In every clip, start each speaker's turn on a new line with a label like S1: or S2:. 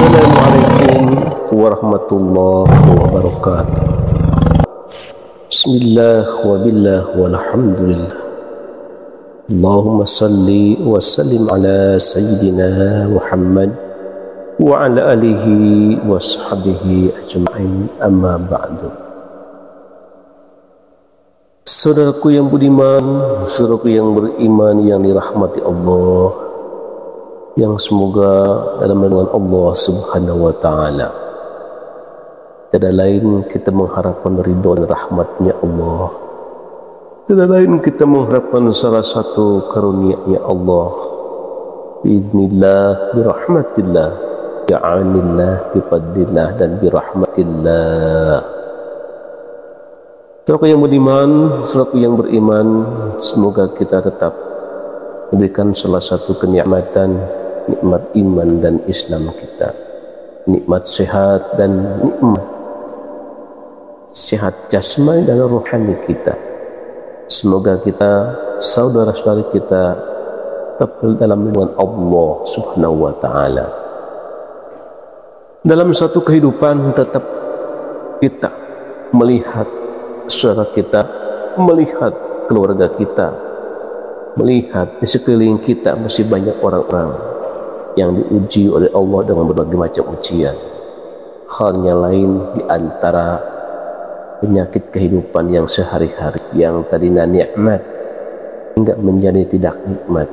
S1: Assalamualaikum warahmatullahi wabarakatuh. Bismillah wa billah walhamdulillah. Allahumma salli wa sallim ala sayyidina Muhammad wa ala alihi wa sahbihi ajma'in, amma ba'du. Saudaraku yang budiman, saudaraku yang beriman yang dirahmati Allah, yang semoga dalam naungan Allah Subhanahu wa taala tiada lain kita mengharapkan ridha dan rahmatnya Allah, tiada lain kita mengharapkan salah satu karunia-Nya Allah, biidznillah, birahmatillah, bi'anillah, bifadlillah, dan birahmatillah. Saudaraku yang beriman, saudaraku yang beriman, semoga kita tetap memberikan salah satu kenikmatan, nikmat iman dan Islam kita, nikmat sehat dan nikmat sehat jasmani dan rohani kita. Semoga kita, saudara-saudari kita, tetap dalam lindungan Allah Subhanahu wa taala. Dalam satu kehidupan tetap kita melihat saudara kita, melihat keluarga kita, melihat di sekeliling kita masih banyak orang-orang yang diuji oleh Allah dengan berbagai macam ujian. Halnya lain di antara penyakit kehidupan yang sehari-hari, yang tadinya nikmat hingga menjadi tidak nikmat,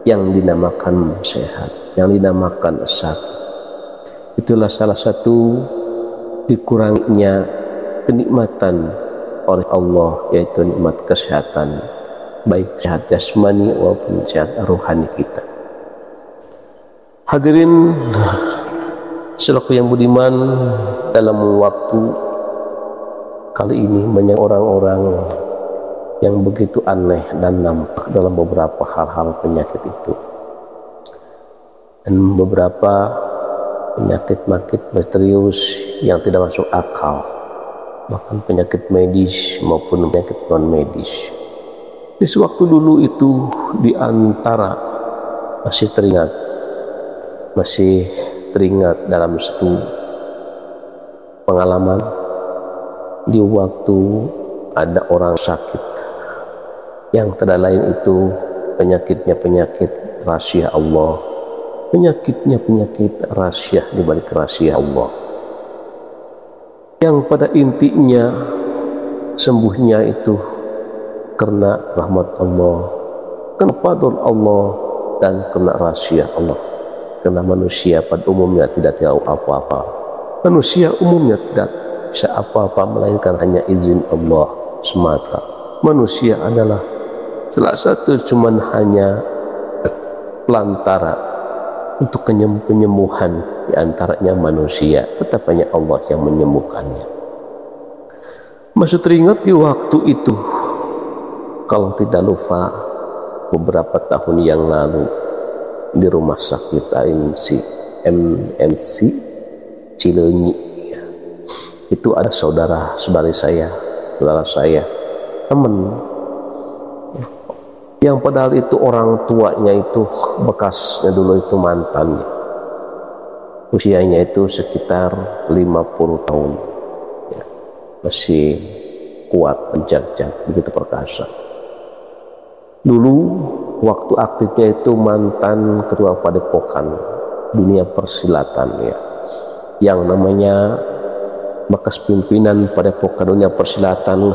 S1: yang dinamakan sehat, yang dinamakan sakit. Itulah salah satu dikuranginya kenikmatan oleh Allah, yaitu nikmat kesehatan, baik sehat jasmani maupun sehat rohani kita. Hadirin saudaraku yang budiman, dalam waktu kali ini banyak orang-orang yang begitu aneh dan nampak dalam beberapa hal-hal penyakit itu, dan beberapa penyakit-penyakit misterius yang tidak masuk akal, bahkan penyakit medis maupun penyakit non medis. Di sewaktu dulu itu, di antara masih teringat dalam satu pengalaman, di waktu ada orang sakit yang tidak lain itu penyakitnya penyakit rahasia Allah, penyakitnya penyakit rahasia di balik rahasia Allah, yang pada intinya sembuhnya itu karena rahmat Allah, karena fadl Allah, dan karena rahasia Allah. Karena manusia pada umumnya tidak tahu apa-apa, manusia umumnya tidak bisa apa-apa melainkan hanya izin Allah semata. Manusia adalah salah satu cuman hanya pelantara untuk penyembuhan di antaranya manusia, tetap hanya Allah yang menyembuhkannya. Masih teringat di waktu itu, kalau tidak lupa beberapa tahun yang lalu, di rumah sakit MMC Cileunyi, itu ada saudara-saudari saya, teman yang padahal itu orang tuanya itu bekasnya dulu itu mantannya, usianya itu sekitar 50 tahun ya, masih kuat, menjajak, begitu perkasa. Dulu waktu aktifnya itu mantan ketua padepokan dunia persilatan ya, yang namanya bekas pimpinan padepokan dunia persilatan,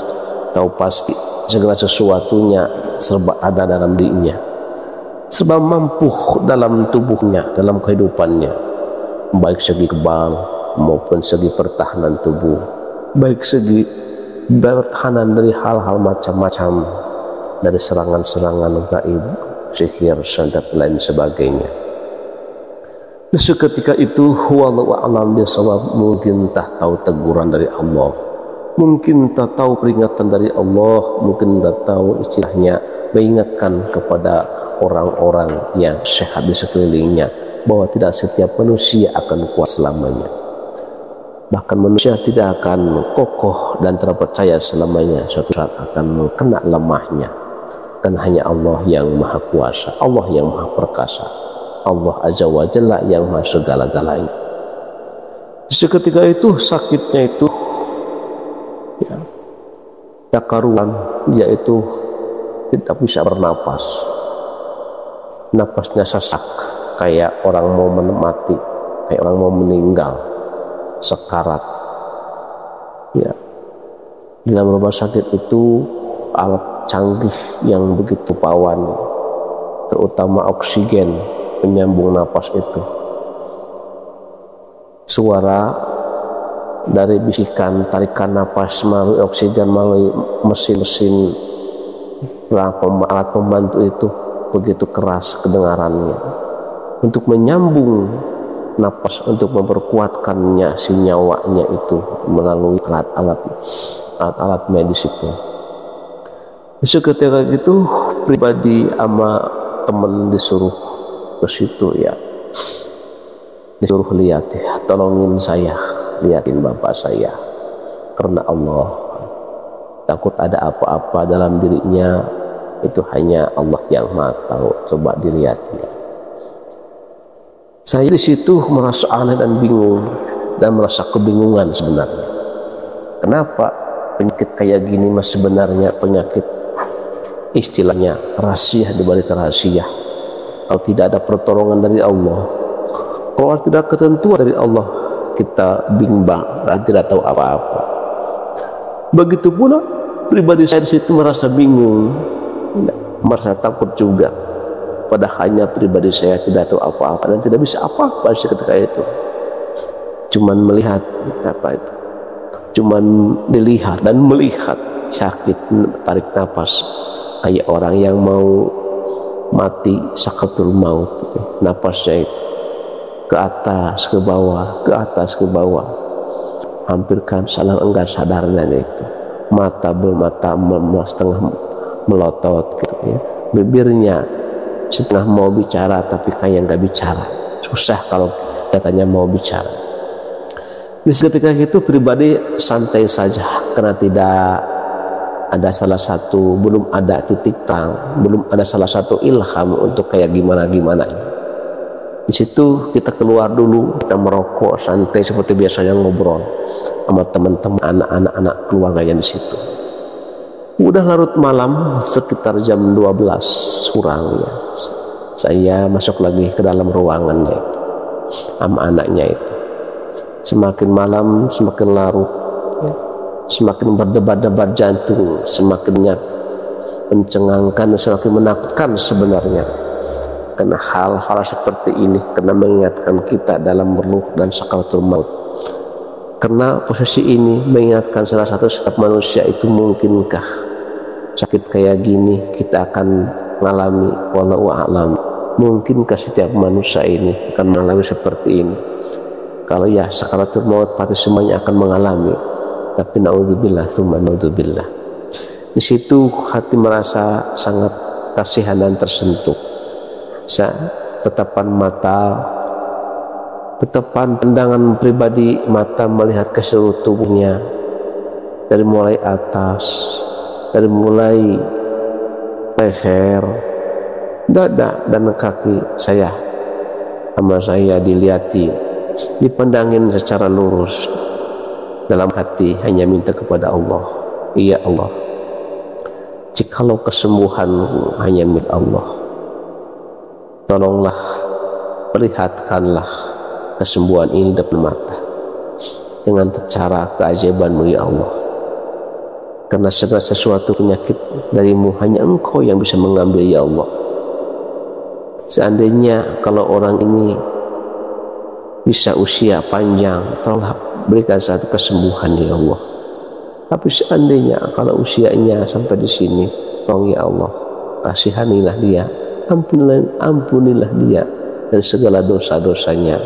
S1: tahu pasti segala sesuatunya serba ada dalam dirinya, serba mampu dalam tubuhnya, dalam kehidupannya, baik segi kebal maupun segi pertahanan tubuh, baik segi pertahanan dari hal-hal macam-macam, dari serangan-serangan gaib, sihir, santet, lain sebagainya. Dan seketika itu, wallahu a'lam bishawab, mungkin tak tahu teguran dari Allah, mungkin tak tahu peringatan dari Allah, mungkin tak tahu istilahnya mengingatkan kepada orang-orang yang sehat di sekelilingnya bahwa tidak setiap manusia akan kuat selamanya. Bahkan manusia tidak akan kokoh dan terpercaya selamanya, suatu saat akan kena lemahnya. Kan hanya Allah yang maha kuasa, Allah yang maha perkasa, Allah azza wa jalla yang maha segala-galanya. Seketika itu sakitnya itu ya, tak karuan, yaitu tidak bisa bernapas, napasnya sesak kayak orang mau mati, kayak orang mau meninggal, sekarat. Ya, di dalam rumah sakit itu alat canggih yang begitu pawan, terutama oksigen penyambung napas itu. Suara dari bisikan tarikan napas melalui oksigen melalui mesin-mesin alat pembantu itu begitu keras kedengarannya untuk menyambung napas, untuk memperkuatkannya si nyawanya itu melalui alat-alat medis itu. Ketika itu pribadi sama teman disuruh ke situ ya, disuruh lihat ya, tolongin saya, liatin bapak saya, karena Allah takut ada apa-apa dalam dirinya, itu hanya Allah yang Maha tahu, coba dilihat ya. Saya di situ merasa aneh dan bingung, dan merasa kebingungan sebenarnya. Kenapa penyakit kayak gini mas sebenarnya penyakit istilahnya rahasia di balik rahasia. Kalau tidak ada pertolongan dari Allah, kalau tidak ketentuan dari Allah, kita bimbang dan tidak tahu apa-apa. Begitu pula pribadi saya di situ merasa bingung, merasa takut juga. Padahalnya pribadi saya tidak tahu apa-apa dan tidak bisa apa-apa ketika itu. Cuman melihat apa itu, cuman dilihat dan melihat sakit, tarik nafas kayak orang yang mau mati, sakaratul maut. Napasnya itu ke atas ke bawah, ke atas ke bawah, hampir kan salah enggak sadarnya itu. Mata setengah melotot gitu ya, bibirnya setengah mau bicara tapi kayak nggak bicara, susah kalau katanya mau bicara. Di ketika itu pribadi santai saja karena tidak ada salah satu, belum ada titik terang, belum ada salah satu ilham untuk kayak gimana. Di situ kita keluar dulu, kita merokok santai seperti biasanya, ngobrol sama teman-teman anak-anak keluarganya di situ. Udah larut malam, sekitar jam 12 kurang ya, saya masuk lagi ke dalam ruangannya itu sama anaknya itu. Semakin malam semakin larut ya, semakin berdebar-debar jantung, semakin mencengangkan, semakin menakutkan sebenarnya. Karena hal-hal seperti ini karena mengingatkan kita dalam ruh dan sakaratul maut. Karena posisi ini mengingatkan salah satu setiap manusia itu, mungkinkah sakit kayak gini kita akan mengalami, wallahu a'lam. Mungkinkah setiap manusia ini akan mengalami seperti ini? Kalau ya sakaratul maut pasti semuanya akan mengalami, tapi naudzubillah tsumma naudzubillah. Di situ hati merasa sangat kasihan dan tersentuh. Tetapan mata, tetapan pandangan pribadi mata melihat ke seluruh tubuhnya, dari mulai atas, dari mulai leher, dada dan kaki saya dilihati, dipandangin secara lurus. Dalam hati hanya minta kepada Allah, iya Allah, jikalau kesembuhan hanya milik Allah, tolonglah perlihatkanlah kesembuhan ini depan mata dengan cara keajaiban-Mu ya Allah. Karena segala sesuatu penyakit darimu hanya Engkau yang bisa mengambil ya Allah. Seandainya kalau orang ini bisa usia panjang, tolonglah berikan satu kesembuhan ya Allah. Tapi seandainya kalau usianya sampai di sini, tolong ya Allah, kasihanilah dia, ampunilah dia dan segala dosa-dosanya.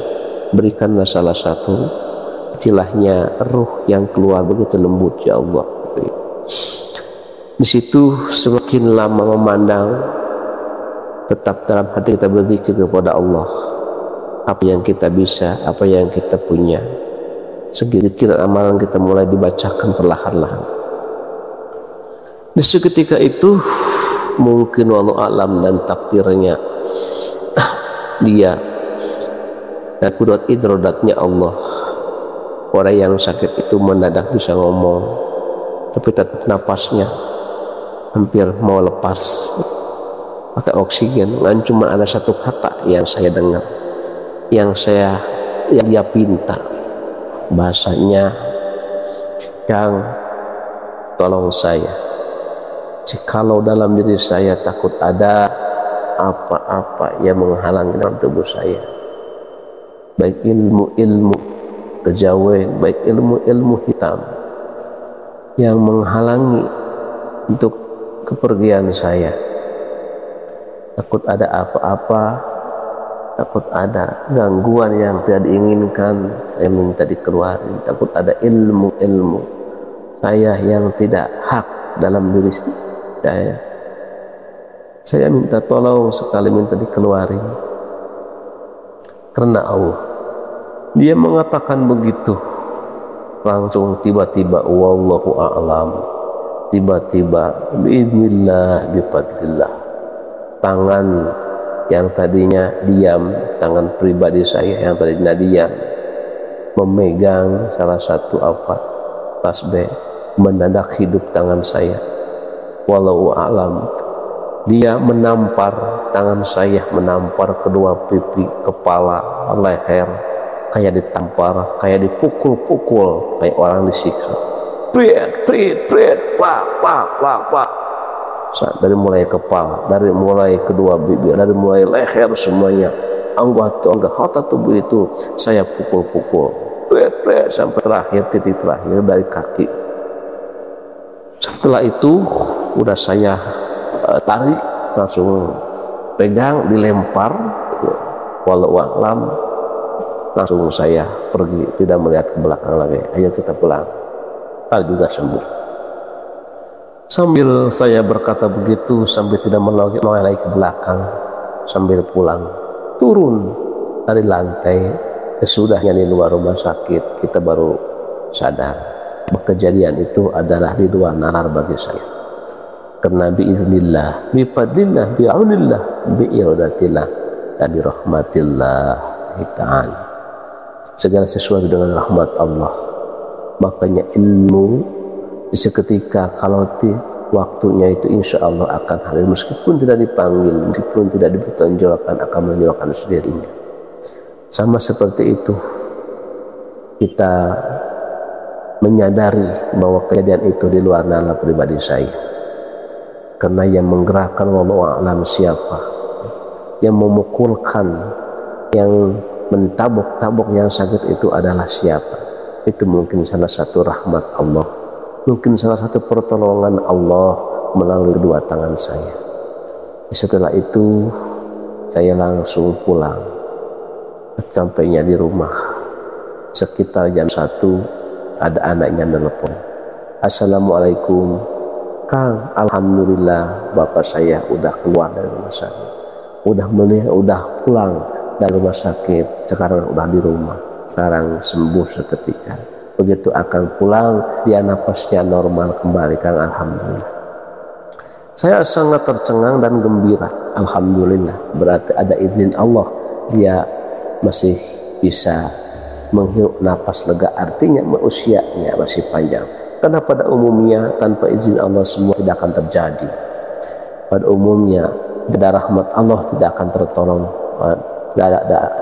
S1: Berikanlah salah satu istilahnya ruh yang keluar begitu lembut ya Allah. Di situ semakin lama memandang, tetap dalam hati kita berzikir kepada Allah. Apa yang kita bisa, apa yang kita punya, sedikit amalan kita mulai dibacakan perlahan-lahan. Di seketika itu mungkin wallahu alam dan takdirnya dia dan kudrat idrodatnya Allah orang yang sakit itu mendadak bisa ngomong, tapi tetap napasnya hampir mau lepas pakai oksigen. Dan cuma ada satu kata yang saya dengar, yang dia pinta, bahasanya, "Kang, tolong saya. Jikalau dalam diri saya takut ada apa-apa yang menghalangi dalam tubuh saya, baik ilmu-ilmu kejawen, baik ilmu-ilmu hitam yang menghalangi untuk kepergian saya. Takut ada apa-apa, takut ada gangguan yang tidak diinginkan, saya minta dikeluarin. Takut ada ilmu-ilmu saya yang tidak hak dalam diri saya minta tolong sekali, minta dikeluarin." Karena Allah, dia mengatakan begitu, langsung tiba-tiba wallahu a'lam, tiba-tiba biidznillah bifadlillah, tangan yang tadinya diam, tangan pribadi saya yang tadinya diam, memegang salah satu tasbih, mendadak hidup tangan saya. Wallahu a'lam, dia menampar tangan saya, menampar kedua pipi, kepala, leher, kayak ditampar, kayak dipukul-pukul, kayak orang disiksa. Prit, plak. Dari mulai kepala, dari mulai kedua bibir, dari mulai leher, semuanya anggota tubuh itu saya pukul-pukul, prit, sampai terakhir, titik terakhir dari kaki. Setelah itu udah saya tarik, langsung pegang, dilempar, walau a'lam, langsung saya pergi, tidak melihat ke belakang lagi. Ayo kita pulang, tak juga sembuh. Sambil saya berkata begitu, sambil tidak menoleh lagi ke belakang, sambil pulang, turun dari lantai. Sesudahnya di luar rumah sakit, kita baru sadar kejadian itu adalah di luar nalar bagi saya. Karena biiznillah, bifadlillah, bi'aunillah, bi'iradatillah, dan dirahmatillah ta'ala, segala sesuatu dengan rahmat Allah. Makanya ilmu seketika kalau waktunya itu insya Allah akan hadir, meskipun tidak dipanggil, meskipun tidak dipertonjolkan, akan menonjolkan sendirinya. Sama seperti itu, kita menyadari bahwa kejadian itu di luar nalar pribadi saya. Karena yang menggerakkan wallahu a'lam siapa, yang memukulkan, yang mentabuk-tabuk yang sakit itu adalah siapa, itu mungkin salah satu rahmat Allah, mungkin salah satu pertolongan Allah melalui kedua tangan saya. Setelah itu saya langsung pulang. Sampainya di rumah sekitar jam 1, ada anaknya nelpon, "Assalamualaikum Kang, alhamdulillah bapak saya udah keluar dari rumah sakit, udah pulang dari rumah sakit, sekarang udah di rumah, sekarang sembuh seketika. Begitu akan pulang, dia napasnya normal kembali, Kang, alhamdulillah." Saya sangat tercengang dan gembira, alhamdulillah, berarti ada izin Allah, dia masih bisa menghirup napas lega, artinya usianya masih panjang. Karena pada umumnya tanpa izin Allah semua tidak akan terjadi. Pada umumnya ada rahmat Allah tidak akan tertolong,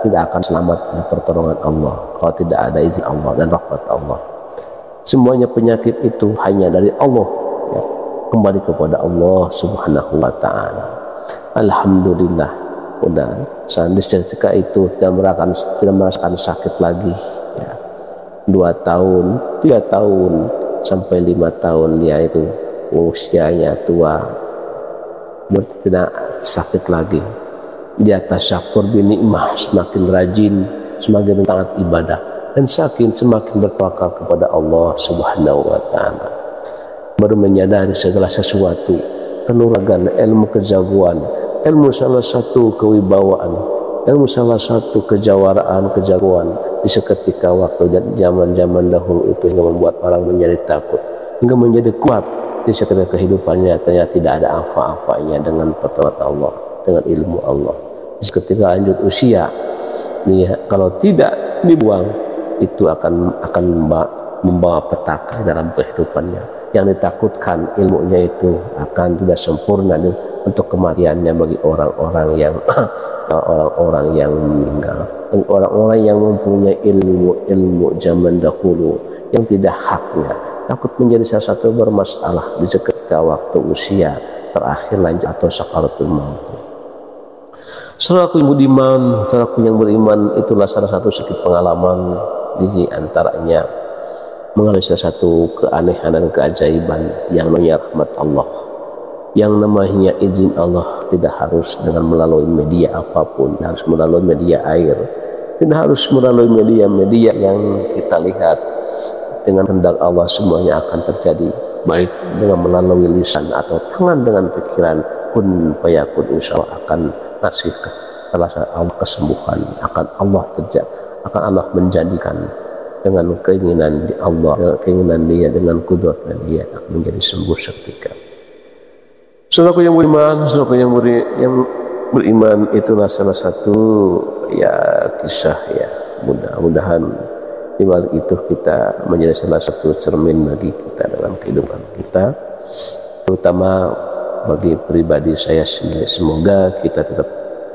S1: tidak akan selamat dari pertolongan Allah kalau tidak ada izin Allah dan rahmat Allah. Semuanya penyakit itu hanya dari Allah, ya. Kembali kepada Allah Subhanahu wa ta'ala. Alhamdulillah, udah seketika itu tidak merasakan sakit lagi, ya. 2 tahun, 3 tahun sampai 5 tahun dia itu usianya tua, tidak sakit lagi. Dia tasyakur binikmah, semakin rajin, semakin taat ibadah, dan semakin bertawakal kepada Allah Subhanahu wa ta'ala. Baru menyadari segala sesuatu, kanuragan, ilmu kejagoan, ilmu salah satu kewibawaan, ilmu salah satu kejawaraan, kejagoan di seketika waktu dan zaman-zaman dahulu itu, hingga membuat orang menjadi takut, hingga menjadi kuat di seketika kehidupannya. Ternyata tidak ada apa-apanya dengan pertolongan Allah, dengan ilmu Allah. Di seketika lanjut usia, dia kalau tidak dibuang, itu akan membawa petaka dalam kehidupannya. Yang ditakutkan ilmunya itu akan tidak sempurna untuk kematiannya bagi orang-orang yang meninggal, orang-orang yang mempunyai ilmu zaman dahulu yang tidak haknya, takut menjadi salah satu bermasalah di seketika waktu usia terakhir lanjut atau sakaratul maut. Saudaraku yang budiman, saudaraku yang beriman, itulah salah satu sedikit pengalaman di antaranya mengalami salah satu keanehan dan keajaiban yang namanya rahmat Allah, yang namanya izin Allah. Tidak harus dengan melalui media apapun, harus melalui media air, tidak harus melalui media-media yang kita lihat. Dengan kehendak Allah semuanya akan terjadi, baik dengan melalui lisan atau tangan dengan pikiran, kun fayakun, insya Allah akan ngasih Allah kesembuhan, akan Allah menjadikan dengan keinginan di Allah, dengan keinginan dia, dengan kudratnya dia akan menjadi sembuh seketika. Saudaraku yang beriman, saudaraku yang beriman, itulah salah satu kisah mudah-mudahan di balik itu kita menjadi salah satu cermin bagi kita dalam kehidupan kita, terutama bagi pribadi saya sendiri. Semoga kita tetap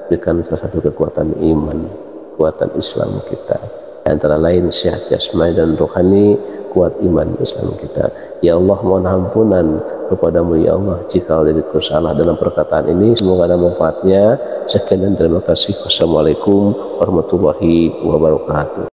S1: berikan salah satu kekuatan iman, kekuatan Islam kita, antara lain sehat jasmani dan rohani, kuat iman Islam kita. Ya Allah, mohon ampunan kepadamu ya Allah jika diriku salah dalam perkataan ini. Semoga ada manfaatnya. Sekian dan terima kasih. Wassalamualaikum warahmatullahi wabarakatuh.